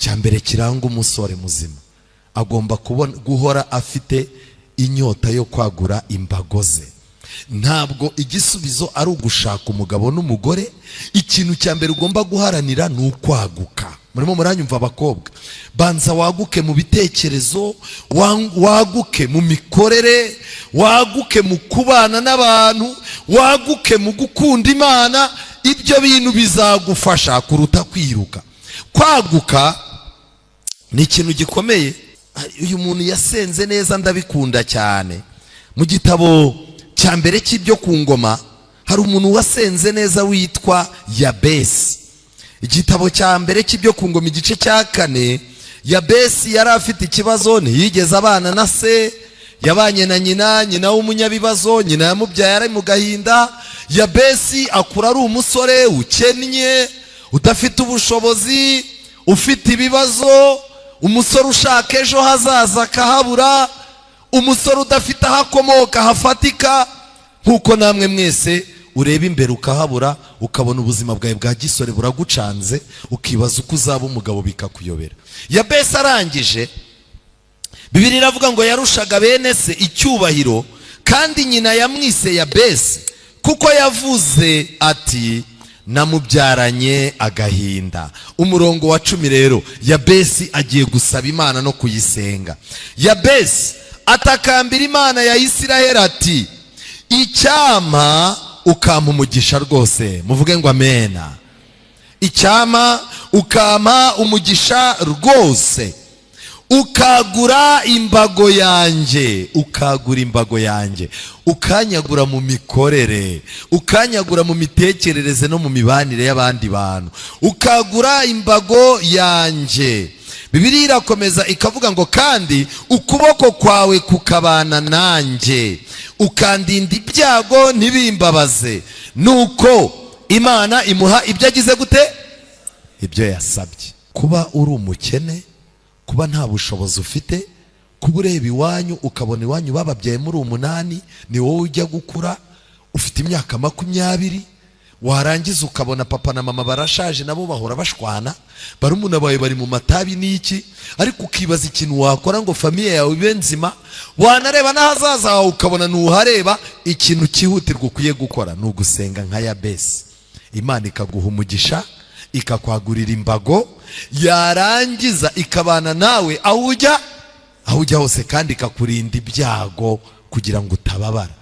cyambere kiranga umusore muzima agomba guhora afite inyota yo kwagura imbago ze. Ntabwo igisubizo ari ugushaka umugabo n'umugore, ikintu cyambere ugomba guharanira ni ukwaguka. Murimo muranyumva abakobwa? Banza waguke mu bitekerezo, waguke mu mikorere, waguke mu kubana n'abantu, waguke mu gukunda Imana. Ibyo bintu bizagufasha kuruta kwiruka. Kwaguka ni ikintu gikomeye. Uyu muntu yasenze neza, ndabikunda cyane. Mu gitabo cyambere cy'ibyo ku ngoma hari umuntu wasenze neza witwa Yabesi. Igitabo cyambere cy'ibyo ku ngoma igice cya 4, Yabesi yari afite ikibazo, ntiyigeze abana na se, yabanye na nyina w'umunyabibazo, nyina yamubyaye ari mu gahinda. Yabesi akura ari umusore ukennye, udafite ubushobozi, ufite ibibazo, umusore ushaka ejo hazaza akahabura, umusore udafite aho akomoka hafatika. Nkuko namwe mwese ureba imbere ukahabura, ukabona ubuzima bwawe bwa gisore buragucanze, ukibaza uko uzaba umugabo bikakuyobera. Yabesi arangije, Bibiliya iravuga ngo yarushaga bene se icyubahiro, kandi nyina yamwise Yabesi kuko yavuze ati namubyaranye agahinda. Umurongo wa 10 rero, Yabesi agiye gusaba Imana no kuyisenga. Yabesi atakambira Imana ya Isiraheli ati icyama ukampa umugisha rwose. Muvuge ngo amena. Icyama ukampa umugisha rwose, ukagura imbago yanjye, ukagura imbago yanjye, ukanyagura mu mikorere, ukanyagura mu mitekerereze no mu mibanire y'abandi bantu, ukagura imbago yanjye. Bibiliya irakomeza ikavuga ngo kandi ukuboko kwawe kukabana nanjye, ukandinda ibyago ntibimbabaze. Nuko Imana imuha ibyo agize gute? Ibyo yasabye. Kuba uri umukene, kuba nta bushobozi ufite, kuba ureba iwanyu ukabona iwanyu bababyaye muri 8, ni wowe ujya gukura ufite imyaka 20, warangiza ukabona papa na mama barashaje nabo bahora bashwana, barumuna bawe bari mu matabi n'iki, ariko ukibaza ikintu wakora ngo famiye yawe ibe nzima. Wanareba n'ahazaza hawe ukabona nuhareba. Ikintu cyihutirwa ukwiye gukora ni ugusenga nka Yabesi. Imana ikaguha umugisha, ikakwagurira imbago, yarangiza ikabana nawe aho ujya hose, kandi ikakurinda ibyago kugira ngo utababara.